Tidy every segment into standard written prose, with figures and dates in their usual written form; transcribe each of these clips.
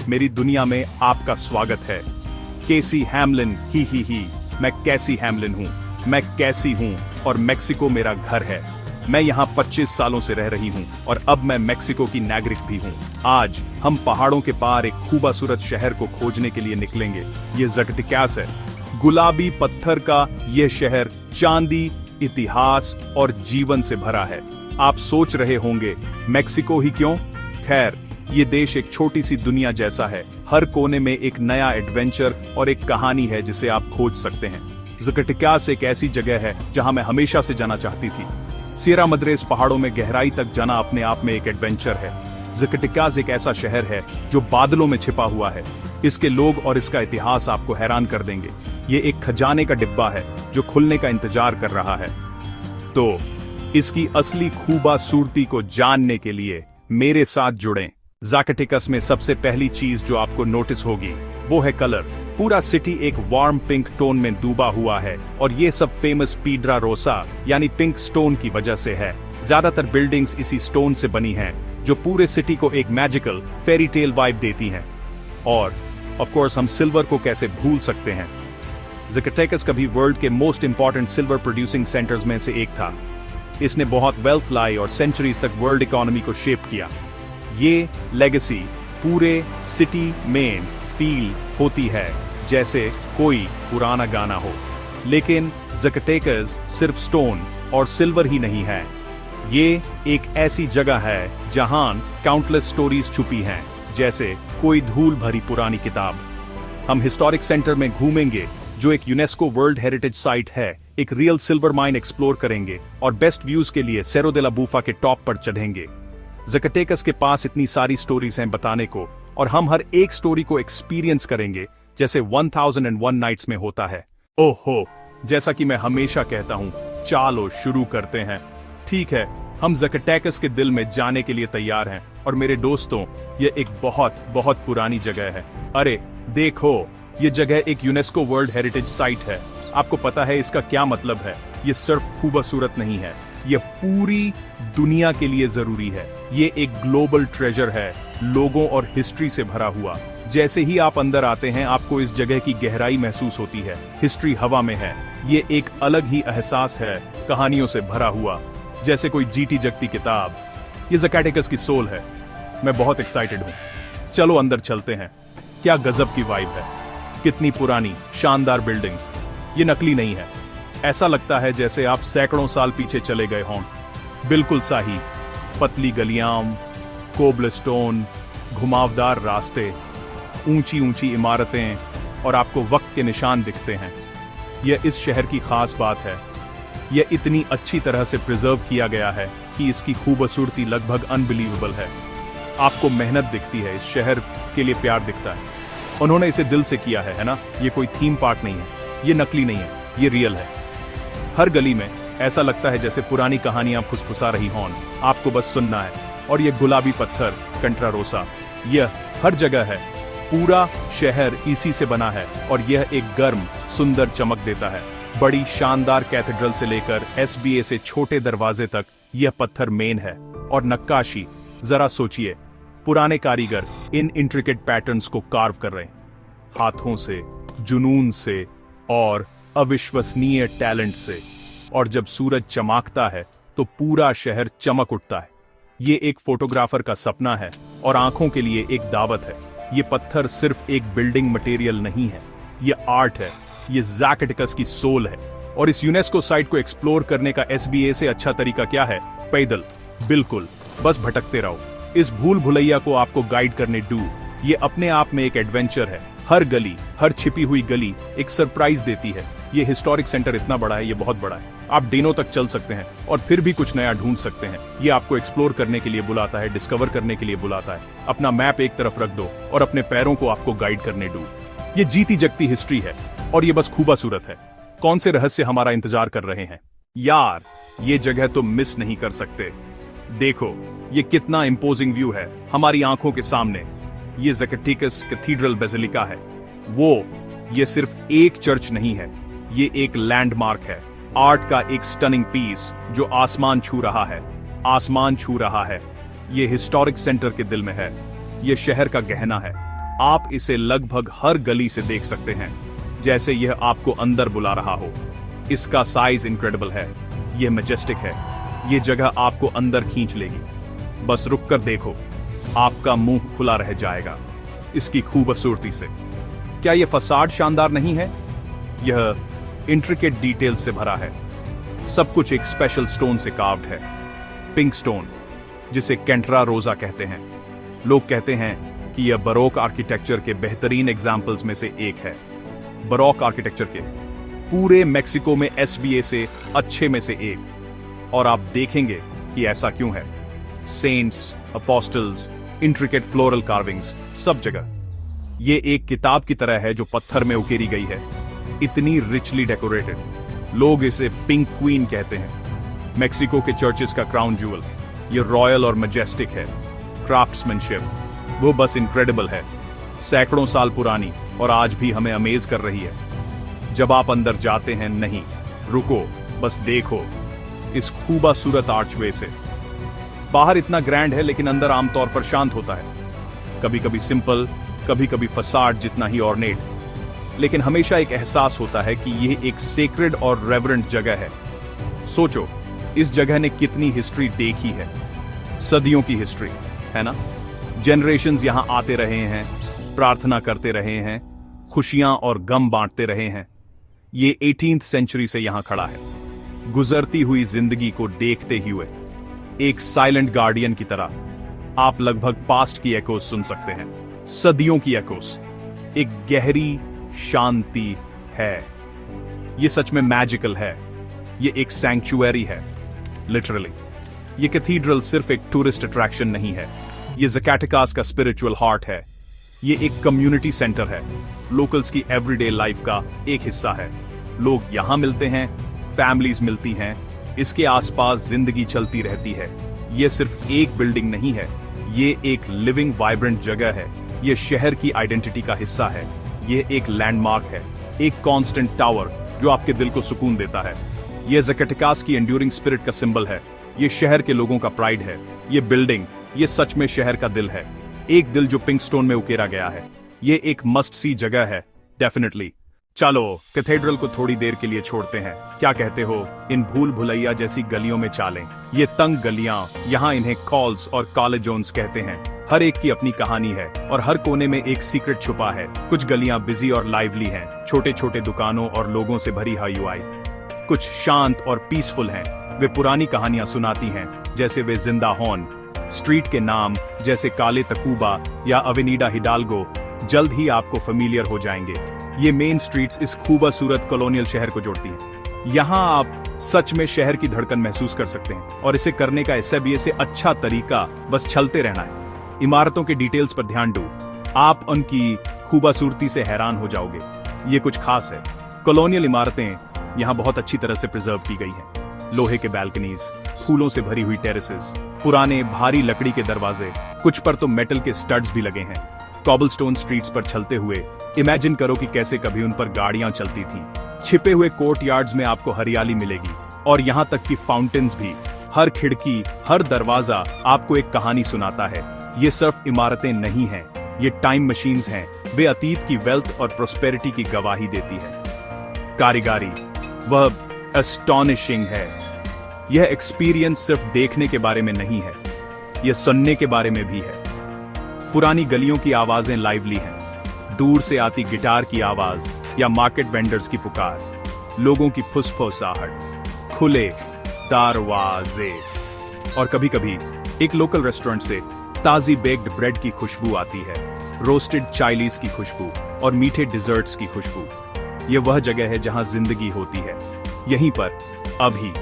मेरी दुनिया में आपका स्वागत है। केसी हैमलिन ही, मैं कैसी हैमलिन हूँ, मैं कैसी हूँ और मेक्सिको मेरा घर है। मैं यहाँ 25 सालों से रह रही हूँ और अब मैं मेक्सिको की नागरिक भी हूँ। आज हम पहाड़ों के पार एक खूबसूरत शहर को खोजने के लिए निकलेंगे। ये ज़कटेकास है, गुलाबी पत्थर का यह शहर चांदी, इतिहास और जीवन से भरा है। आप सोच रहे होंगे मेक्सिको ही क्यों? खैर, ये देश एक छोटी सी दुनिया जैसा है। हर कोने में एक नया एडवेंचर और एक कहानी है जिसे आप खोज सकते हैं। ज़कटेकास एक ऐसी जगह है जहां मैं हमेशा से जाना चाहती थी। सियरा मद्रेस पहाड़ों में गहराई तक जाना अपने आप में एक एडवेंचर है। ज़कटेकास एक ऐसा शहर है जो बादलों में छिपा हुआ है। इसके लोग और इसका इतिहास आपको हैरान कर देंगे। ये एक खजाने का डिब्बा है जो खुलने का इंतजार कर रहा है। तो इसकी असली खूबसूरती को जानने के लिए मेरे साथ जुड़ें। ज़कटेकास में सबसे पहली चीज जो आपको नोटिस होगी वो है कलर। पूरा सिटी एक वार्म पिंक टोन में डूबा हुआ है और ये सब फेमस पीड्रा रोसा यानी पिंक स्टोन की वजह से है। ज्यादातर बिल्डिंग्स इसी स्टोन से बनी हैं जो पूरे सिटी को एक मैजिकल फेरी टेल वाइब देती हैं। और ऑफ कोर्स हम सिल्वर को कैसे भूल सकते हैं। ज़कटेकास कभी वर्ल्ड के most important silver producing centres में से एक था। इसने बहुत वेल्थ लाई और सेंचुरीज तक वर्ल्ड इकोनॉमी को शेप किया। ये लेगेसी पूरे सिटी में फील होती है जैसे कोई पुराना गाना हो। लेकिन ज़कटेकास सिर्फ स्टोन और सिल्वर ही नहीं है। ये एक ऐसी जगह है जहां काउंटलेस स्टोरीज छुपी हैं, जैसे कोई धूल भरी पुरानी किताब। हम हिस्टोरिक सेंटर में घूमेंगे जो एक यूनेस्को वर्ल्ड हेरिटेज साइट है, एक रियल सिल्वर माइन एक्सप्लोर करेंगे और बेस्ट व्यूज के लिए सेरो दे ला बूफा के टॉप पर चढ़ेंगे। ज़कटेकास के पास इतनी सारी स्टोरीज हैं बताने को और हम हर एक स्टोरी को एक्सपीरियंस करेंगे जैसे 1001 नाइट्स में होता है। ओहो, जैसा कि मैं हमेशा कहता हूं, चलो शुरू करते हैं। ठीक है, हम ज़कटेकास के दिल में जाने के लिए तैयार हैं और मेरे दोस्तों, यह एक बहुत बहुत पुरानी जगह है। अरे देखो, ये जगह एक यूनेस्को वर्ल्ड हेरिटेज साइट है। आपको पता है इसका क्या मतलब है? ये सिर्फ खूबसूरत नहीं है, ये पूरी दुनिया के लिए जरूरी है। ये एक ग्लोबल ट्रेजर है, लोगों और हिस्ट्री से भरा हुआ। जैसे ही आप अंदर आते हैं आपको इस जगह की गहराई महसूस होती है। हिस्ट्री हवा में है। ये एक अलग ही एहसास है, कहानियों से भरा हुआ, जैसे कोई जीती जगती किताब। ये ज़कटेकास की सोल है। मैं बहुत एक्साइटेड हूँ। चलो अंदर चलते हैं। क्या गजब की वाइब है, कितनी पुरानी शानदार बिल्डिंग्स। ये नकली नहीं है, ऐसा लगता है जैसे आप सैकड़ों साल पीछे चले गए हों। बिल्कुल सही, पतली गलियां, कोबलस्टोन, घुमावदार रास्ते, ऊंची ऊंची इमारतें और आपको वक्त के निशान दिखते हैं। यह इस शहर की खास बात है। यह इतनी अच्छी तरह से प्रिजर्व किया गया है कि इसकी खूबसूरती लगभग अनबिलीवेबल है। आपको मेहनत दिखती है, इस शहर के लिए प्यार दिखता है। उन्होंने इसे दिल से किया है ना? ये कोई थीम पार्क नहीं है, ये नकली नहीं है, ये रियल है। हर गली में ऐसा लगता है जैसे पुरानी कहानियां फुसफुसा रही हों, आपको बस सुनना है। और ये गुलाबी पत्थर कंट्रा रोसा, यह हर जगह है। पूरा शहर इसी से बना है और यह एक गर्म सुंदर चमक देता है। बड़ी शानदार कैथेड्रल से लेकर एसबीए से छोटे दरवाजे तक यह पत्थर मेन है। और नक्काशी, जरा सोचिए, पुराने कारीगर इन इंट्रिकेट पैटर्न्स को कार्व कर रहे हैं, हाथों से, जुनून से और अविश्वसनीय टैलेंट से। और जब सूरज चमकता है तो पूरा शहर चमक उठता है। ये एक फोटोग्राफर का सपना है और आंखों के लिए एक दावत है। ये पत्थर सिर्फ एक बिल्डिंग मटेरियल नहीं है, ये आर्ट है, ये ज़कटेकास की सोल है। और इस यूनेस्को साइट को एक्सप्लोर करने का एसबीए से अच्छा तरीका क्या है? पैदल। बिल्कुल, बस भटकते रहो। इस भूल भुलैया को आपको गाइड करने डू। ये अपने आप में एक एडवेंचर है। हर गली, हर छिपी हुई गली एक सरप्राइज देती है। ये हिस्टोरिक सेंटर इतना बड़ा है, ये बहुत बड़ा है। आप दिनों तक चल सकते हैं और फिर भी कुछ नया ढूंढ सकते हैं। ये आपको एक्सप्लोर करने के लिए बुलाता है, डिस्कवर करने के लिए बुलाता है। अपना मैप एक तरफ रख दो और अपने पैरों को आपको गाइड करने दो। ये जीती जगती हिस्ट्री है और ये बस खूबसूरत है। कौन से रहस्य हमारा इंतजार कर रहे हैं? यार, ये जगह तो मिस नहीं कर सकते। देखो, ये कितना इंपोजिंग व्यू है हमारी आंखों के सामने। ये ज़कटेकास कैथेड्रल बेसिलिका है। ये सिर्फ एक चर्च नहीं है, ये एक लैंडमार्क है। आर्ट का एक स्टनिंग पीस जो आसमान छू रहा है, आसमान छू रहा है। ये हिस्टोरिक सेंटर के दिल में है। ये शहर का गहना है। आप इसे लगभग हर गली से देख सकते हैं, जैसे यह आपको अंदर बुला रहा हो। इसका साइज इनक्रेडिबल है, यह मैजेस्टिक है, यह जगह आपको अंदर खींच लेगी। बस रुक कर देखो, आपका मुंह खुला रह जाएगा इसकी खूबसूरती से। क्या यह फसाड शानदार नहीं है? यह इंट्रिकेट डिटेल्स से भरा है। सब कुछ एक स्पेशल स्टोन से कार्व्ड है, पिंक स्टोन, जिसे कैंट्रा रोजा कहते हैं। लोग कहते हैं कि यह बरोक आर्किटेक्चर के बेहतरीन एग्जाम्पल्स में से एक है। बरोक आर्किटेक्चर के पूरे मेक्सिको में एसबीए से अच्छे में से एक। और आप देखेंगे कि ऐसा क्यों है। Saints, apostles, intricate floral carvings सब जगह। ये एक किताब की तरह है जो पत्थर में उकेरी गई है, इतनी रिचली डेकोरेटेड। लोग इसे पिंक क्वीन कहते हैं, मेक्सिको के चर्चेस का क्राउन जूवल। ये रॉयल और मैजेस्टिक है। क्राफ्ट्समैनशिप वो बस इनक्रेडिबल है, सैकड़ों साल पुरानी, और आज भी हमें अमेज कर रही है। जब आप अंदर जाते हैं, नहीं रुको, बस देखो इस खूबसूरत आर्चवे से। बाहर इतना ग्रैंड है, लेकिन अंदर आमतौर पर शांत होता है। कभी कभी सिंपल, कभी कभी फसाड जितना ही ऑर्नेट, लेकिन हमेशा एक एहसास होता है कि यह एक सेक्रेड और रेवरेंट जगह है। सोचो, इस जगह ने कितनी हिस्ट्री देखी है, सदियों की हिस्ट्री, है ना? जनरेशंस यहां आते रहे हैं, प्रार्थना करते रहे हैं, खुशियां और गम बांटते रहे हैं। ये 18th सेंचुरी से यहां खड़ा है, गुजरती हुई जिंदगी को देखते हुए, एक साइलेंट गार्डियन की तरह। आप लगभग पास्ट की एकोस सुन सकते हैं, सदियों की एकोस। एक गहरी शांति है। यह सच में मैजिकल है। यह एक सैंक्चुअरी है, लिटरली। यह कैथीड्रल सिर्फ एक टूरिस्ट अट्रैक्शन नहीं है, यह ज़काटेकास का स्पिरिचुअल हार्ट है। यह एक कम्युनिटी सेंटर है, लोकल्स की एवरीडे लाइफ का एक हिस्सा है। लोग यहां मिलते हैं, फैमिलीज मिलती हैं, इसके आसपास जिंदगी चलती रहती है। यह सिर्फ एक बिल्डिंग नहीं है, यह एक लिविंग वाइब्रेंट जगह है। यह शहर की आइडेंटिटी का हिस्सा है। यह एक लैंडमार्क है, एक कांस्टेंट टावर जो आपके दिल को सुकून देता है। यह ज़काटेकास की एंड्यूरिंग स्पिरिट का सिंबल है। यह शहर के लोगों का प्राइड है। यह बिल्डिंग, यह सच में शहर का दिल है, एक दिल जो पिंक स्टोन में उकेरा गया है। यह एक मस्ट सी जगह है, डेफिनेटली। चलो कैथेड्रल को थोड़ी देर के लिए छोड़ते हैं, क्या कहते हो? इन भूल भुलैया जैसी गलियों में चालें। ये तंग गलियां, यहाँ इन्हें कॉल्स और काले जोन्स कहते हैं। हर एक की अपनी कहानी है और हर कोने में एक सीक्रेट छुपा है। कुछ गलियां बिजी और लाइवली हैं, छोटे छोटे दुकानों और लोगों से भरी हयुआई। कुछ शांत और पीसफुल हैं, वे पुरानी कहानियां सुनाती हैं, जैसे वे जिंदा हॉर्न। स्ट्रीट के नाम जैसे काले तकूबा या अवेनिडा हिडाल्गो जल्द ही आपको फेमिलियर हो जाएंगे। ये मेन स्ट्रीट्स इस खूबसूरत कॉलोनियल शहर को जोड़ती हैं। यहाँ आप सच में शहर की धड़कन महसूस कर सकते हैं, और इसे करने का एसबीए से अच्छा तरीका बस चलते रहना है। इमारतों के डिटेल्स पर ध्यान दो, आप उनकी खूबसूरती से हैरान हो जाओगे। ये कुछ खास है। कॉलोनियल इमारतें यहाँ बहुत अच्छी तरह से प्रिजर्व की गई हैं। लोहे के बैल्कनीज, फूलों से भरी हुई टेरेसेस, पुराने भारी लकड़ी के दरवाजे, कुछ पर तो मेटल के स्टड्स भी लगे हैं। कॉबलस्टोन स्ट्रीट्स पर चलते हुए इमेजिन करो कि कैसे कभी उन पर गाड़ियां चलती थीं। छिपे हुए कोर्टयार्ड्स में आपको हरियाली मिलेगी, और यहां तक कि फाउंटेन्स भी। हर खिड़की, हर दरवाजा आपको एक कहानी सुनाता है। ये सिर्फ इमारतें नहीं हैं, ये टाइम मशीन्स हैं। वे अतीत की वेल्थ और प्रोस्पेरिटी की गवाही देती है। कारीगरी वह एस्टॉनिशिंग है। यह एक्सपीरियंस सिर्फ देखने के बारे में नहीं है, यह सुनने के बारे में भी है। पुरानी गलियों की आवाजें लाइवली हैं, दूर से आती गिटार की आवाज या मार्केट वेंडर्स की पुकार, लोगों की फुसफुसाहट, खुले दरवाजे, और कभी कभी एक लोकल रेस्टोरेंट से ताजी बेक्ड ब्रेड की खुशबू आती है, रोस्टेड चाइनीज की खुशबू और मीठे डिजर्ट्स की खुशबू। यह वह जगह है जहां जिंदगी होती है। यहीं पर अभी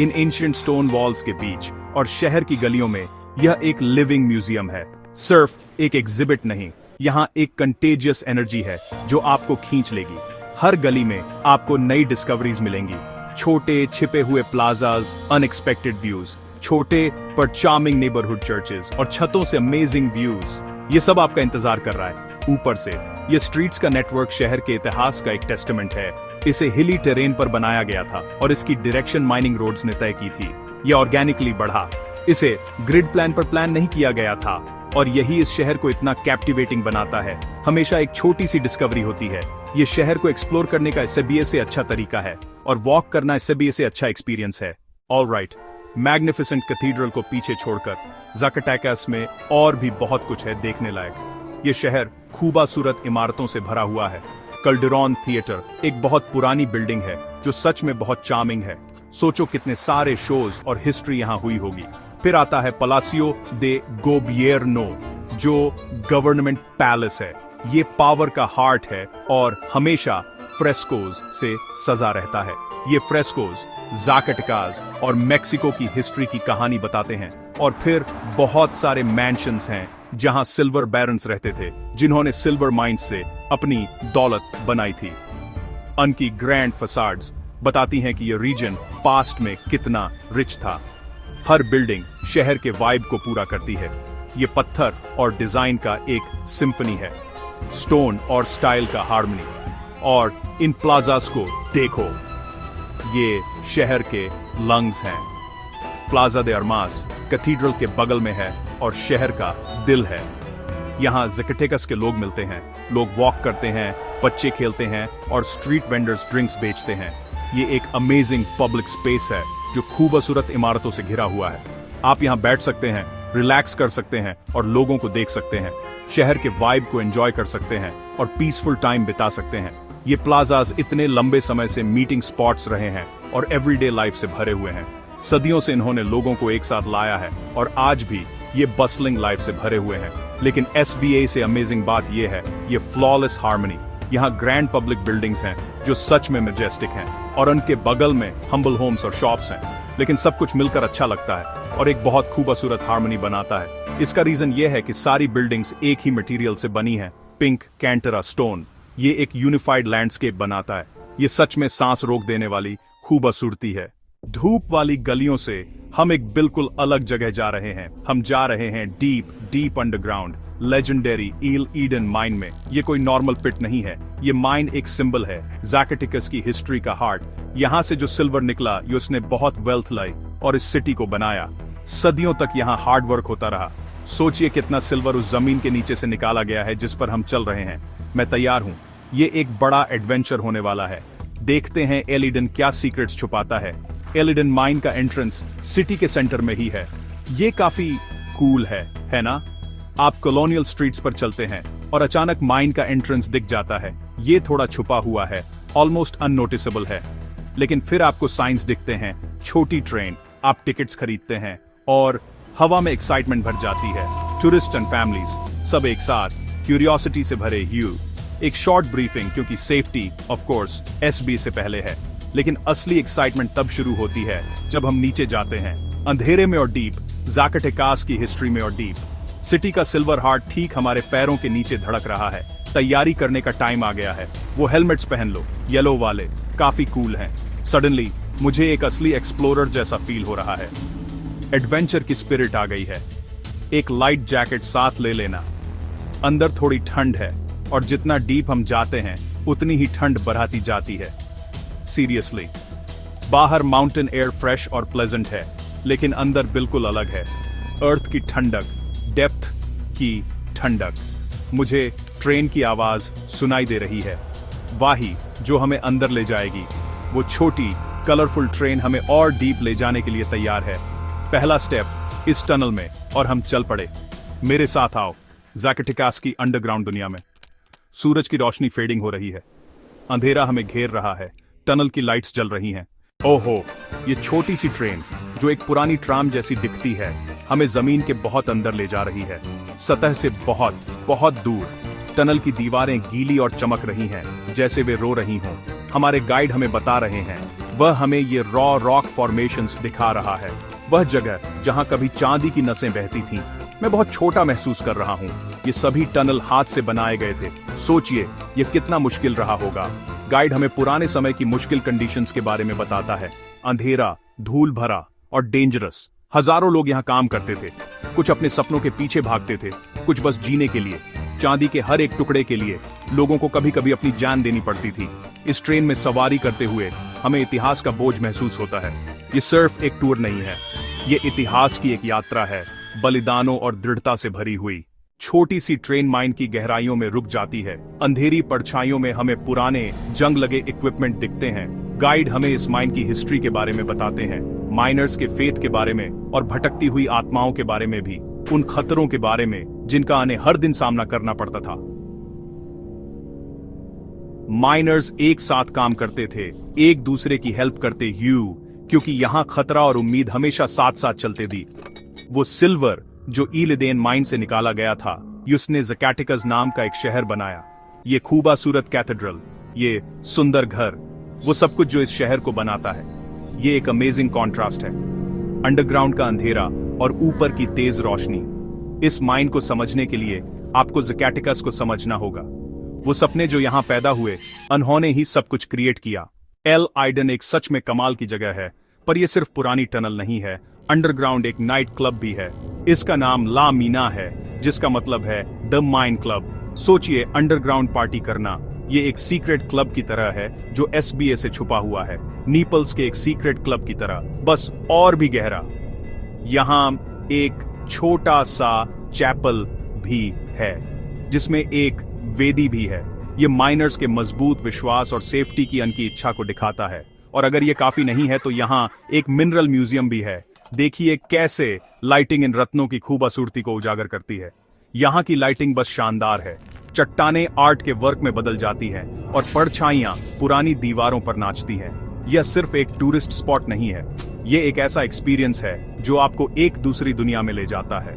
इन एंशिएंट स्टोन वॉल्स के बीच और शहर की गलियों में यह एक लिविंग म्यूजियम है, सिर्फ एक एग्जिबिट नहीं। यहाँ एक कंटेजियस एनर्जी है जो आपको खींच लेगी। हर गली में आपको नई डिस्कवरीज मिलेंगी, छोटे छिपे हुए प्लाजाज, अनएक्सपेक्टेड व्यूज, छोटे पर चार्मिंग नेबरहुड चर्चेस और छतों से अमेजिंग व्यूज। ये सब आपका इंतजार कर रहा है। ऊपर से ये स्ट्रीट्स का नेटवर्क शहर के इतिहास का एक टेस्टामेंट है। इसे हिली टेरेन पर बनाया गया था और इसकी डायरेक्शन माइनिंग रोड्स ने तय की थी। यह ऑर्गेनिकली बढ़ा, इसे ग्रिड प्लान पर प्लान नहीं किया गया था। और यही इस शहर को इतना कैप्टिवेटिंग बनाता है। हमेशा एक छोटी सी डिस्कवरी होती है। ये शहर को एक्सप्लोर करने का इससे से अच्छा तरीका है और वॉक करना इससे से अच्छा एक्सपीरियंस है। ऑलराइट, मैग्निफिसेंट कैथीड्रल को पीछे छोड़कर ज़ाकाटेकास में और भी बहुत कुछ है देखने लायक। ये शहर खूबसूरत इमारतों से भरा हुआ है। कैल्डेरॉन थिएटर एक बहुत पुरानी बिल्डिंग है जो सच में बहुत चार्मिंग है। सोचो कितने सारे शोज और हिस्ट्री यहाँ हुई होगी। फिर आता है पलासियो दे गोबिएर्नो जो गवर्नमेंट पैलेस है। ये पावर का हार्ट है और हमेशा फ्रेस्कोज से सजा रहता है। ये फ्रेस्कोज ज़ाकाटेकास और मेक्सिको की हिस्ट्री की कहानी बताते हैं। और फिर बहुत सारे मैंशंस हैं जहां सिल्वर बैरन्स रहते थे जिन्होंने सिल्वर माइंस से अपनी दौलत बनाई थी। उनकी ग्रैंड फसाड्स बताती हैं कि यह रीजन पास्ट में कितना रिच था। हर बिल्डिंग शहर के वाइब को पूरा करती है। ये पत्थर और डिजाइन का एक सिम्फनी है, स्टोन और स्टाइल का हार्मनी। और इन प्लाजास को देखो, ये शहर के लंग्स हैं। प्लाजा दे आर्मास कैथीड्रल के बगल में है और शहर का दिल है। यहाँ ज़ाकाटेकास के लोग मिलते हैं, लोग वॉक करते हैं, बच्चे खेलते हैं और स्ट्रीट वेंडर्स ड्रिंक्स बेचते हैं। ये एक अमेजिंग पब्लिक स्पेस है जो खूबसूरत इमारतों से घिरा हुआ है। आप यहाँ बैठ सकते हैं, रिलैक्स कर सकते हैं और लोगों को देख सकते हैं। शहर के वाइब को एंजॉय कर सकते हैं और पीसफुल टाइम बिता सकते हैं। ये प्लाजास इतने लंबे समय से मीटिंग स्पॉट्स रहे हैं और एवरीडे लाइफ से भरे हुए हैं। सदियों से इन्होंने लोगों को एक साथ लाया है और आज भी ये बस्लिंग लाइफ से भरे हुए हैं। लेकिन SBA से अमेजिंग बात ये है, ये फ्लॉलेस हार्मनी। यहाँ ग्रैंड पब्लिक बिल्डिंग्स हैं जो सच में मैजेस्टिक हैं और उनके बगल में हम्बल होम्स और शॉप्स हैं, लेकिन सब कुछ मिलकर अच्छा लगता है और एक बहुत खूबसूरत हार्मनी बनाता है। इसका रीजन ये है कि सारी बिल्डिंग्स एक ही मटेरियल से बनी हैं, पिंक कैंटरा स्टोन। ये एक यूनिफाइड लैंडस्केप बनाता है। ये सच में सांस रोक देने वाली खूबसूरती है। धूप वाली गलियों से हम एक बिल्कुल अलग जगह जा रहे हैं। हम जा रहे हैं डीप अंडरग्राउंड लेजेंडरी ईल ईडन माइन में। ये कोई नॉर्मल पिट नहीं है, ये माइन एक सिंबल है, ज़ाकाटेकास की हिस्ट्री का हार्ट। यहाँ से जो सिल्वर निकला ये उसने बहुत वेल्थ लाई और इस सिटी को बनाया। सदियों तक यहाँ हार्ड वर्क होता रहा। सोचिए कितना सिल्वर उस जमीन के नीचे से निकाला गया है जिस पर हम चल रहे हैं। मैं तैयार हूँ, ये एक बड़ा एडवेंचर होने वाला है। देखते हैं एलिडन क्या सीक्रेट्स छुपाता है। एलिडन माइन का एंट्रेंस सिटी के सेंटर में ही है। ये काफी कूल है ना? आप कॉलोनियल स्ट्रीट्स पर चलते हैं और अचानक माइन का एंट्रेंस दिख जाता है। ये थोड़ा छुपा हुआ है, ऑलमोस्ट अननोटिसेबल है, लेकिन फिर आपको साइंस दिखते हैं, छोटी ट्रेन, आप टिकट्स खरीदते हैं और हवा में एक्साइटमेंट भर जाती है। टूरिस्ट एंड फैमिलीज सब एक साथ, क्यूरियोसिटी से भरे ह्यू। एक शॉर्ट ब्रीफिंग क्योंकि सेफ्टी ऑफ कोर्स SB से पहले है, लेकिन असली एक्साइटमेंट तब शुरू होती है जब हम नीचे जाते हैं, अंधेरे में और डीप, ज़ाकाटेकास की हिस्ट्री में और डीप। सिटी का सिल्वर हार्ट ठीक हमारे पैरों के नीचे धड़क रहा है। तैयारी करने का टाइम आ गया है। वो हेलमेट्स पहन लो, येलो वाले, काफी कूल हैं। सडनली मुझे एक असली एक्सप्लोरर जैसा फील हो रहा है। एडवेंचर की स्पिरिट आ गई है। एक लाइट जैकेट साथ ले लेना। अंदर थोड़ी ठंड है और जितना डीप हम जाते हैं उतनी ही ठंड बढ़ाती जाती है। सीरियसली, बाहर माउंटेन एयर फ्रेश और प्लेजेंट है, लेकिन अंदर बिल्कुल अलग है। अर्थ की ठंडक, डेप्थ की ठंडक। मुझे ट्रेन की आवाज सुनाई दे रही है, वाही जो हमें अंदर ले जाएगी। वो छोटी कलरफुल ट्रेन हमें और डीप ले जाने के लिए तैयार है। पहला स्टेप इस टनल में और हम चल पड़े। मेरे साथ आओ ज़ाकाटेकास की अंडरग्राउंड दुनिया में। सूरज की रोशनी फेडिंग हो रही है, अंधेरा हमें घेर रहा है, टनल की लाइट्स जल रही हैं। ओहो, ये छोटी सी ट्रेन जो एक पुरानी ट्राम जैसी दिखती है हमें जमीन के बहुत अंदर ले जा रही है, सतह से बहुत बहुत दूर। टनल की दीवारें गीली और चमक रही हैं जैसे वे रो रही हों। हमारे गाइड हमें बता रहे हैं, वह हमें ये रॉ रॉक फॉर्मेशंस दिखा रहा है, वह जगह जहां कभी चांदी की नसें बहती थीं। मैं बहुत छोटा महसूस कर रहा हूं। ये सभी टनल हाथ से बनाए गए थे। सोचिए ये कितना मुश्किल रहा होगा। गाइड हमें पुराने समय की मुश्किल कंडीशंस के बारे में बताता है। अंधेरा, धूल भरा और डेंजरस। हजारों लोग यहाँ काम करते थे, कुछ अपने सपनों के पीछे भागते थे, कुछ बस जीने के लिए। चांदी के हर एक टुकड़े के लिए लोगों को कभी कभी अपनी जान देनी पड़ती थी। इस ट्रेन में सवारी करते हुए हमें इतिहास का बोझ महसूस होता है। ये सिर्फ एक टूर नहीं है, ये इतिहास की एक यात्रा है बलिदानों और दृढ़ता से भरी हुई। छोटी सी ट्रेन माइन की गहराइयों में रुक जाती है। अंधेरी परछाइयों में हमें पुराने जंग लगे इक्विपमेंट दिखते हैं। गाइड हमें इस माइन की हिस्ट्री के बारे में बताते हैं, माइनर्स के फेथ के बारे में और भटकती हुई आत्माओं के बारे में भी, उन खतरों के बारे में जिनका उन्हें हर दिन सामना करना पड़ता था। माइनर्स एक साथ काम करते थे, एक दूसरे की हेल्प करते हुए, क्योंकि यहां खतरा और उम्मीद हमेशा साथ साथ चलते थी। वो सिल्वर जो इलिदेन माइन से निकाला गया था, उसने ज़काटेकस नाम का एक शहर बनाया। ये खूबसूरत कैथेड्रल, ये सुंदर घर, वो सब कुछ जो इस शहर को बनाता है। ये एक अमेजिंग कॉन्ट्रास्ट है, अंडरग्राउंड का अंधेरा और ऊपर की तेज रोशनी। इस माइन को समझने के लिए आपको ज़काटेकस को समझना होगा। वो सपने जो यहां पैदा हुए, उन्होंने ही सब कुछ क्रिएट किया। एल आइडन एक सच में कमाल की जगह है, पर यह सिर्फ पुरानी टनल नहीं है, अंडरग्राउंड एक नाइट क्लब भी है। इसका नाम ला मीना है, जिसका मतलब है द माइन क्लब। सोचिए, अंडरग्राउंड पार्टी करना, ये एक सीक्रेट क्लब की तरह है जो एसबीए से छुपा हुआ है, नीपल्स के एक सीक्रेट क्लब की तरह, बस और भी गहरा। यहां एक छोटा सा चैपल भी है, जिसमें एक वेदी भी है। ये माइनर्स के मजबूत विश्वास और सेफ्टी की उनकी इच्छा को दिखाता है। और अगर ये काफी नहीं है तो यहाँ एक मिनरल म्यूजियम भी है। देखिए कैसे लाइटिंग इन रत्नों की खूबसूरती को उजागर करती है। यहाँ की लाइटिंग बस शानदार है। चट्टानें आर्ट के वर्क में बदल जाती हैं और परछाइयां पुरानी दीवारों पर नाचती हैं। यह सिर्फ एक टूरिस्ट स्पॉट नहीं है, ये एक ऐसा एक्सपीरियंस है जो आपको एक दूसरी दुनिया में ले जाता है।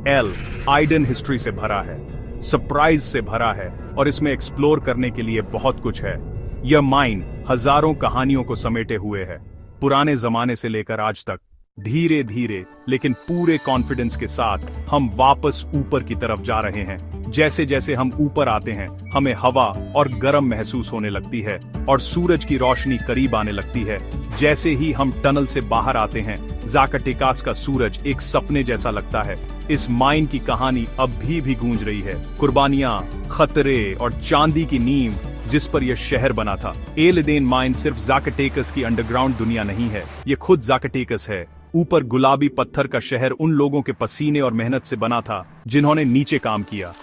एल आइडन हिस्ट्री से भरा है, सरप्राइज से भरा है और इसमें एक्सप्लोर करने के लिए बहुत कुछ है। यह माइन हजारों कहानियों को समेटे हुए है, पुराने जमाने से लेकर आज तक। धीरे धीरे लेकिन पूरे कॉन्फिडेंस के साथ हम वापस ऊपर की तरफ जा रहे हैं। जैसे जैसे हम ऊपर आते हैं, हमें हवा और गर्म महसूस होने लगती है और सूरज की रोशनी करीब आने लगती है। जैसे ही हम टनल से बाहर आते हैं, ज़काटेकस का सूरज एक सपने जैसा लगता है। इस माइन की कहानी अब भी गूंज रही है, कुर्बानियां, खतरे और चांदी की नींव जिस पर यह शहर बना था। इलिदेन माइन सिर्फ ज़काटेकस की अंडरग्राउंड दुनिया नहीं है, ये खुद ज़काटेकस है। ऊपर गुलाबी पत्थर का शहर उन लोगों के पसीने और मेहनत से बना था जिन्होंने नीचे काम किया।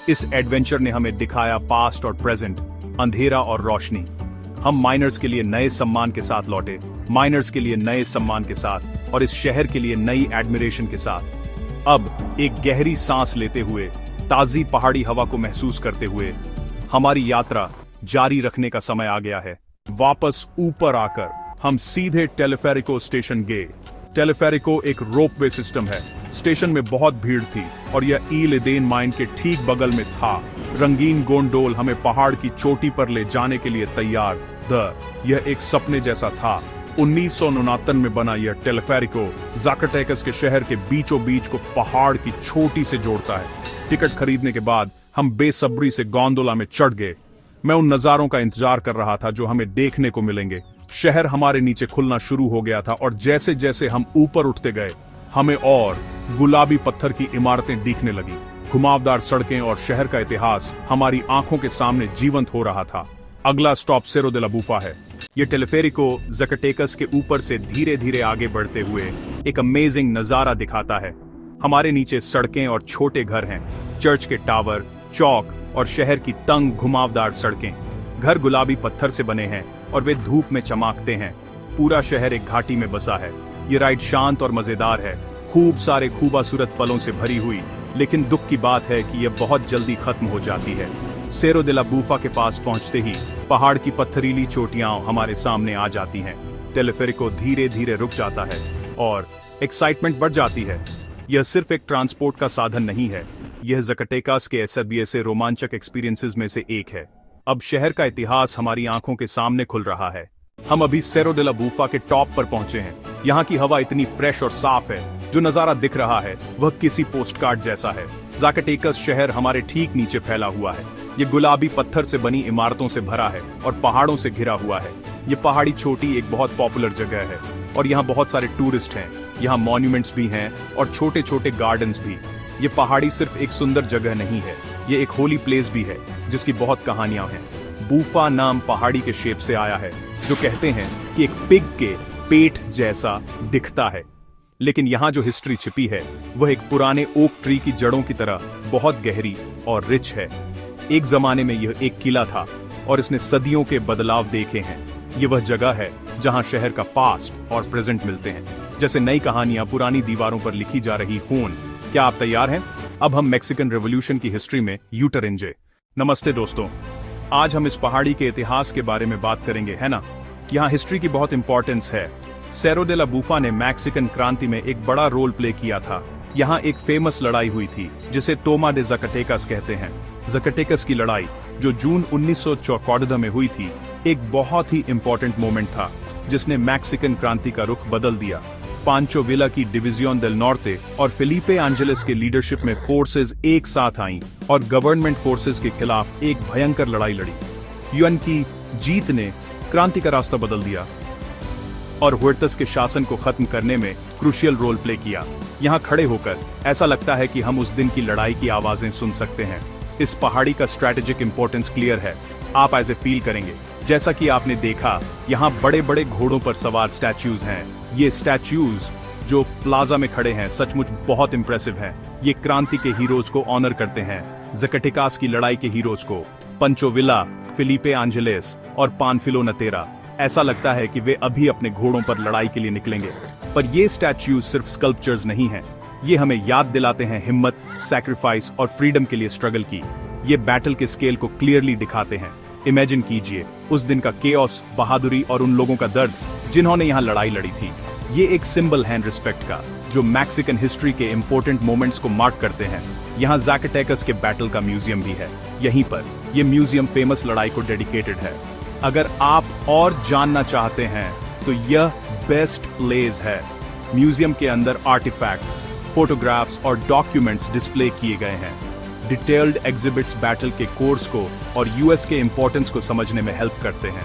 इस एडवेंचर ने हमें दिखाया पास्ट और प्रेजेंट, अंधेरा और रोशनी। हम माइनर्स के लिए नए सम्मान के साथ लौटे, माइनर्स के लिए नए सम्मान के साथ और इस शहर के लिए नई एडमिरेशन के साथ। अब एक गहरी सांस लेते हुए, ताजी पहाड़ी हवा को महसूस करते हुए हमारी यात्रा जारी रखने का समय आ गया है। वापस ऊपर आकर हम सीधे टेलीफेरिको स्टेशन गए। टेलीफेरिको एक रोपवे सिस्टम है। स्टेशन में बहुत भीड़ थी और यह इलिदेन माइन के ठीक बगल में था। रंगीन गोंडोल हमें पहाड़ की चोटी पर ले जाने के लिए तैयार यह एक सपने जैसा था। 1969 में बना यह टेलीफेरिको ज़काटेकस के शहर के बीचों बीच को पहाड़ की चोटी से जोड़ता है। टिकट खरीदने के बाद हम बेसब्री से गोंडोला में चढ़ गए। मैं उन नजारों का इंतजार कर रहा था जो हमें देखने को मिलेंगे। शहर हमारे नीचे खुलना शुरू हो गया था और जैसे जैसे हम ऊपर उठते गए, हमें और गुलाबी पत्थर की इमारतें दिखने लगी। घुमावदार सड़कें और शहर का इतिहास हमारी आंखों के सामने जीवंत हो रहा था। अगला स्टॉप सेरो दे ला बूफा है। यह टेलीफेरिको ज़काटेकस के ऊपर से धीरे धीरे आगे बढ़ते हुए एक अमेजिंग नजारा दिखाता है। हमारे नीचे सड़कें और छोटे घर हैं, चर्च के टावर, चौक और शहर की तंग घुमावदार सड़कें। घर गुलाबी पत्थर से बने हैं और वे धूप में चमकते हैं। पूरा शहर एक घाटी में बसा है। ये राइड शांत और मजेदार है, खूब सारे खूबसूरत पलों से भरी हुई, लेकिन दुख की बात है कि यह बहुत जल्दी खत्म हो जाती है। सेरो दे ला बूफा के पास पहुंचते ही पहाड़ की पत्थरीली चोटियां हमारे सामने आ जाती हैं। टेलीफेरिको धीरे धीरे रुक जाता है और एक्साइटमेंट बढ़ जाती है। यह सिर्फ एक ट्रांसपोर्ट का साधन नहीं है, यह ज़काटेकस के एसबीए से रोमांचक एक्सपीरियंसेस में से एक है। अब शहर का इतिहास हमारी आंखों के सामने खुल रहा है। हम अभी सेरो दे ला बूफा के टॉप पर पहुंचे हैं। यहाँ की हवा इतनी फ्रेश और साफ है, जो नजारा दिख रहा है वह किसी पोस्टकार्ड जैसा है। ज़काटेकस शहर हमारे ठीक नीचे फैला हुआ है। ये गुलाबी पत्थर से बनी इमारतों से भरा है और पहाड़ों से घिरा हुआ है। ये पहाड़ी चोटी एक बहुत पॉपुलर जगह है और यहाँ बहुत सारे टूरिस्ट हैं। यहाँ मॉन्यूमेंट्स भी हैं और छोटे छोटे गार्डन्स भी। ये पहाड़ी सिर्फ एक सुंदर जगह नहीं है, ये एक होली प्लेस भी है जिसकी बहुत कहानियां हैं। बूफा नाम पहाड़ी के शेप से आया है, जो कहते हैं कि एक पिग के पेट जैसा दिखता है। लेकिन यहाँ जो हिस्ट्री छिपी है वह एक पुराने ओक ट्री की जड़ों की तरह बहुत गहरी और रिच है। एक जमाने में यह एक किला था और इसने सदियों के बदलाव देखे हैं। ये वह जगह है जहां शहर का पास्ट और प्रेजेंट मिलते हैं, जैसे नई कहानियां पुरानी दीवारों पर लिखी जा रही हों। क्या आप तैयार हैं? अब हम मैक्सिकन रेवोल्यूशन की हिस्ट्री में यू टर्न जे। नमस्ते दोस्तों, आज हम इस पहाड़ी के इतिहास के बारे में बात करेंगे, है ना? यहाँ हिस्ट्री की बहुत इंपॉर्टेंस है। सेरो दे ला बुफा ने मैक्सिकन क्रांति में एक बड़ा रोल प्ले किया था। यहाँ एक फेमस लड़ाई हुई थी जिसे टोमा डे ज़ाकाटेकास कहते हैं। ज़ाकाटेकास की लड़ाई जो जून 1914 में हुई थी, एक बहुत ही इंपॉर्टेंट मोमेंट था जिसने मैक्सिकन क्रांति का रुख बदल दिया। पांचो विला की डिवीजियोन देल नॉर्ते और फिलिपे एंजेलिस के लीडरशिप में फोर्सेस एक साथ आईं और गवर्नमेंट फोर्सेस के खिलाफ एक भयंकर लड़ाई लड़ी। यूएन की जीत ने क्रांति का रास्ता बदल दिया और हुर्तस के शासन को खत्म करने में क्रूशियल रोल प्ले किया। यहाँ खड़े होकर ऐसा लगता है कि हम उस दिन की लड़ाई की आवाजें सुन सकते हैं। इस पहाड़ी का स्ट्रैटेजिक इंपॉर्टेंस क्लियर है, आप ऐसे फील करेंगे। जैसा कि आपने देखा, यहाँ बड़े बड़े घोड़ों पर सवार स्टैच्यूज हैं। ये स्टैच्यूज जो प्लाजा में खड़े हैं सचमुच बहुत इंप्रेसिव हैं। ये क्रांति के हीरोज को ऑनर करते हैं, ज़ाकाटेकास की लड़ाई के हीरोज को, पंचो विला, फिलिपे एंजेलिस और पानफिलो नतेरा। ऐसा लगता है कि वे अभी अपने घोड़ों पर लड़ाई के लिए निकलेंगे। पर ये स्टैच्यूज सिर्फ स्कल्पचर्स नहीं हैं, ये हमें याद दिलाते हैं हिम्मत, सैक्रिफाइस और फ्रीडम के लिए स्ट्रगल की। ये बैटल के स्केल को क्लियरली दिखाते हैं। इमेजिन कीजिए उस दिन का केओस, बहादुरी और उन लोगों का दर्द जिन्होंने यहाँ लड़ाई लड़ी थी। ये एक सिंबल है रिस्पेक्ट का जो मैक्सिकन हिस्ट्री के इंपॉर्टेंट मोमेंट्स को मार्क करते हैं। यहाँ ज़ाकाटेकास के बैटल का म्यूजियम भी है। यहीं पर यह म्यूजियम फेमस लड़ाई को डेडिकेटेड है। अगर आप और जानना चाहते हैं तो यह बेस्ट प्लेस है। म्यूजियम के अंदर आर्टिफैक्ट्स, फोटोग्राफ्स और डॉक्यूमेंट्स डिस्प्ले किए गए हैं। डिटेल्ड एग्जिबिट्स बैटल के कोर्स को और यूएस के इंपॉर्टेंस को समझने में हेल्प करते हैं।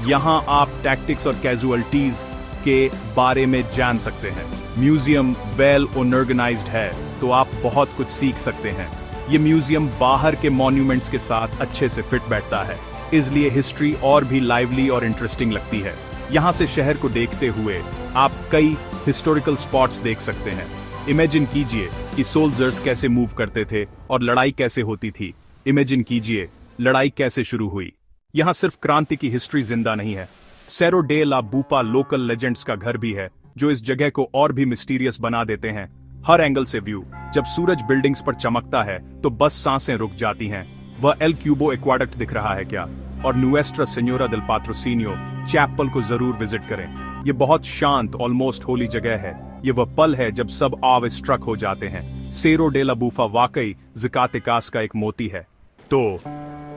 यहाँ आप टैक्टिक्स और कैजुअलिटीज के बारे में जान सकते हैं। म्यूजियम वेल ऑर्गेनाइज्ड है तो आप बहुत कुछ सीख सकते हैं। ये म्यूजियम बाहर के मॉन्यूमेंट्स के साथ अच्छे से फिट बैठता है, इसलिए हिस्ट्री और भी लाइवली और इंटरेस्टिंग लगती है। यहाँ से शहर को देखते हुए आप कई हिस्टोरिकल स्पॉट्स देख सकते हैं। इमेजिन कीजिए कि सोल्जर्स कैसे मूव करते थे और लड़ाई कैसे होती थी। इमेजिन कीजिए लड़ाई कैसे शुरू हुई। यहाँ सिर्फ क्रांति की हिस्ट्री जिंदा नहीं है, Cerro de la Bufa local legends का घर भी है जो इस जगह को और भी मिस्टीरियस बना देते हैं। हर एंगल से व्यू, जब सूरज बिल्डिंग्स पर चमकता है तो बस सांसें रुक जाती हैं। वह एल क्यूबो एक्वाडक्ट दिख रहा है क्या? और नुएस्ट्रा सेन्योरा देल पाट्रोसिनियो चैपल को जरूर विजिट करें। ये बहुत शांत, ऑलमोस्ट होली जगह है। ये वह पल है जब सब आव स्ट्रक हो जाते हैं। सेरो डे ला बुफा वाकई ज़ाकाटेकास का एक मोती है। तो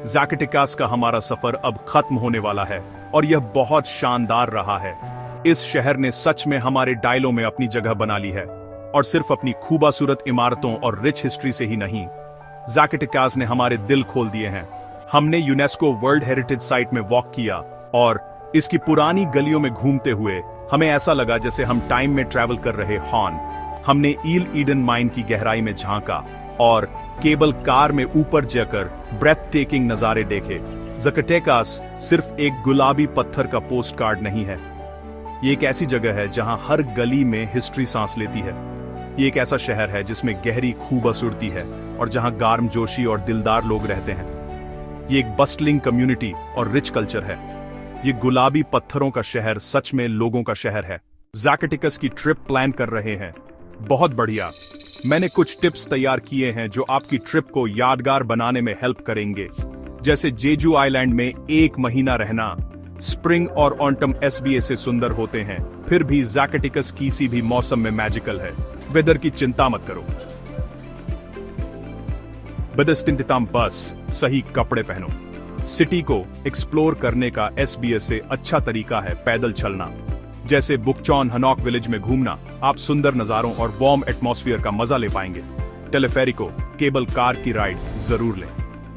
ज़ाकाटेकास का हमारा सफर अब खत्म होने वाला है और यह बहुत शानदार रहा है। इस शहर ने सच में हमारे डायलों में अपनी जगह बना ली है, और सिर्फ अपनी खूबसूरत इमारतों और रिच हिस्ट्री से ही नहीं, ज़ाकाटेकास ने हमारे दिल खोल दिए हैं। हमने यूनेस्को वर्ल्ड हेरिटेज साइट में वॉक किया और इसकी पुरानी गलियों में घूमते हुए हमें ऐसा लगा जैसे हम टाइम में ट्रैवल कर रहे हॉन। हमने ईल ईडन माइन की गहराई में झांका और केबल कार में ऊपर जाकर ब्रेथ टेकिंग नजारे देखे। ज़ाकाटेकास सिर्फ एक गुलाबी पत्थर का पोस्ट कार्ड नहीं है, ये एक ऐसी जगह है जहां हर गली में हिस्ट्री सांस लेती है। ये एक ऐसा शहर है जिसमें गहरी खूबसूरती है और जहां गर्मजोशी और दिलदार लोग रहते हैं। ये एक बस्टलिंग कम्युनिटी और रिच कल्चर है। ये गुलाबी पत्थरों का शहर सच में लोगों का शहर है। ज़ाकाटेकास की ट्रिप प्लान कर रहे हैं? बहुत बढ़िया। मैंने कुछ टिप्स तैयार किए हैं जो आपकी ट्रिप को यादगार बनाने में हेल्प करेंगे। जैसे जेजू आइलैंड में 1 महीना रहना। स्प्रिंग और ऑटम एसबीए से सुंदर होते हैं, फिर भी ज़ाकाटेकास किसी भी मौसम में मैजिकल है। वेदर की चिंता मत करो, बस सही कपड़े पहनो। सिटी को एक्सप्लोर करने का एसबीएस से अच्छा तरीका है पैदल चलना। जैसे बुकचॉन हनॉक विलेज में घूमना, आप सुंदर नजारों और वार्म एटमॉस्फेयर का मजा ले पाएंगे। टेलीफेरिको, केबल कार की राइड जरूर लें।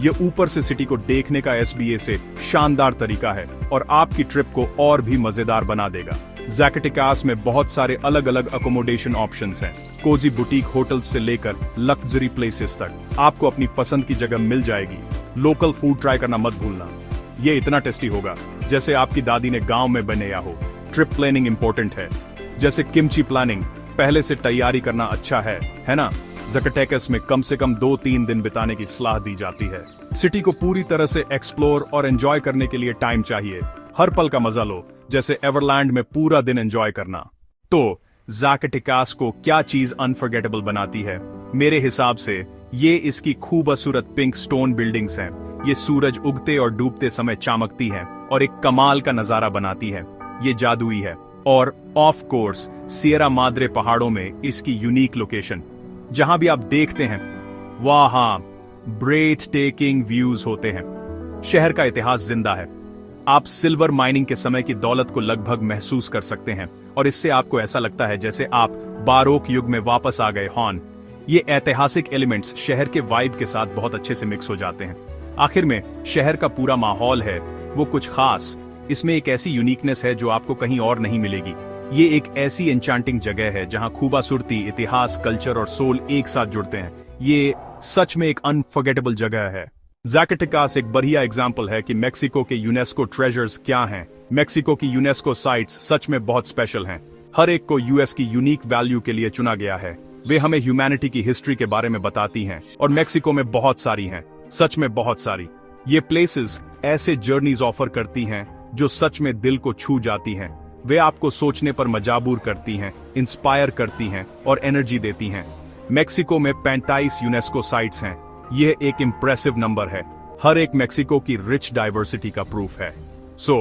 यह ऊपर से सिटी को देखने का एसबीए से शानदार तरीका है और आपकी ट्रिप को और भी मजेदार बना देगा। ज़ाकाटेकास में बहुत सारे अलग अलग अकोमोडेशन ऑप्शंस हैं। कोजी बुटीक होटल्स से लेकर लग्जरी प्लेसेस तक आपको अपनी पसंद की जगह मिल जाएगी। लोकल फूड ट्राई करना मत भूलना, ये इतना टेस्टी होगा जैसे आपकी दादी ने गांव में बनाया हो। ट्रिप प्लानिंग इंपॉर्टेंट है, जैसे किमची प्लानिंग, पहले से तैयारी करना अच्छा है ना? ज़ाकाटेकस में कम से कम 2-3 दिन बिताने की सलाह दी जाती है। सिटी को पूरी तरह से एक्सप्लोर और एंजॉय करने के लिए टाइम चाहिए। हर पल का मजा लो, जैसे एवरलैंड में पूरा दिन एंजॉय करना। तो ज़ाकाटेकस को क्या चीज अनफॉरगेटेबल बनाती है? मेरे हिसाब से ये इसकी खूबसूरत पिंक स्टोन बिल्डिंग्स हैं। ये सूरज उगते और डूबते समय चमकती हैं और एक कमाल का नजारा बनाती है। ये जादुई है। और ऑफ कोर्स सिएरा माद्रे पहाड़ों में इसकी यूनिक लोकेशन, जहां भी आप देखते हैं वहां ब्रेथ टेकिंग व्यूज होते हैं। शहर का इतिहास जिंदा है। आप सिल्वर माइनिंग के समय की दौलत को लगभग महसूस कर सकते हैं और इससे आपको ऐसा लगता है जैसे आप बारोक युग में वापस आ गए हों। ये ऐतिहासिक एलिमेंट्स शहर के वाइब के साथ बहुत अच्छे से मिक्स हो जाते हैं। आखिर में शहर का पूरा माहौल है वो कुछ खास। इसमें एक ऐसी यूनिकनेस है जो आपको कहीं और नहीं मिलेगी। ये एक ऐसी एन्चांटिंग जगह है जहां खूबसूरती, इतिहास, कल्चर और सोल एक साथ जुड़ते हैं। ये सच में एक अनफॉरगेटेबल जगह है। ज़ाकाटेकस एक बढ़िया एग्जाम्पल है कि मेक्सिको के यूनेस्को ट्रेजर्स क्या हैं। मेक्सिको की यूनेस्को साइट्स सच में बहुत स्पेशल हैं। हर एक को यूएस की यूनिक वैल्यू के लिए चुना गया है। वे हमें ह्यूमैनिटी की हिस्ट्री के बारे में बताती हैं और मेक्सिको में बहुत सारी हैं, सच में बहुत सारी। ये प्लेसेस ऐसे जर्नीज ऑफर करती हैं जो सच में दिल को छू जाती हैं। वे आपको सोचने पर मजबूर करती हैं, इंस्पायर करती हैं और एनर्जी देती हैं। मेक्सिको में 35 यूनेस्को साइट्स हैं। यह एक इंप्रेसिव नंबर है। हर एक मेक्सिको की रिच डाइवर्सिटी का प्रूफ है। सो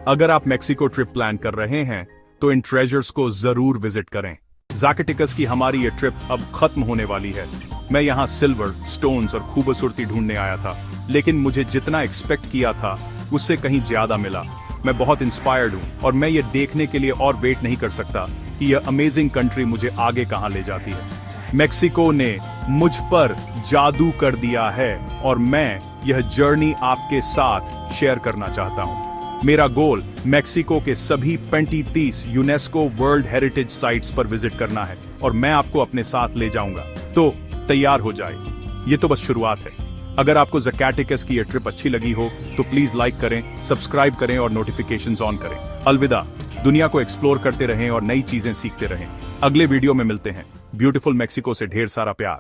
अगर आप मेक्सिको ट्रिप प्लान कर रहे हैं तो इन ट्रेजर्स को जरूर विजिट करें। ज़ाकाटेकस की हमारी ये ट्रिप अब खत्म होने वाली है। मैं यहाँ सिल्वर, स्टोन्स और खूबसूरती ढूंढने आया था, लेकिन मुझे जितना एक्सपेक्ट किया था उससे कहीं ज्यादा मिला। मैं बहुत इंस्पायर्ड हूँ और मैं ये देखने के लिए और वेट नहीं कर सकता कि यह अमेजिंग कंट्री मुझे आगे कहाँ ले जाती है। मेक्सिको ने मुझ पर जादू कर दिया है और मैं यह जर्नी आपके साथ शेयर करना चाहता हूँ। मेरा गोल मेक्सिको के सभी 35 यूनेस्को वर्ल्ड हेरिटेज साइट्स पर विजिट करना है और मैं आपको अपने साथ ले जाऊंगा। तो तैयार हो जाए, ये तो बस शुरुआत है। अगर आपको ज़ाकाटेकस की ये ट्रिप अच्छी लगी हो तो प्लीज लाइक करें, सब्सक्राइब करें और नोटिफिकेशंस ऑन करें। अलविदा। दुनिया को एक्सप्लोर करते रहें और नई चीजें सीखते रहें। अगले वीडियो में मिलते हैं। ब्यूटीफुल मेक्सिको से ढेर सारा प्यार।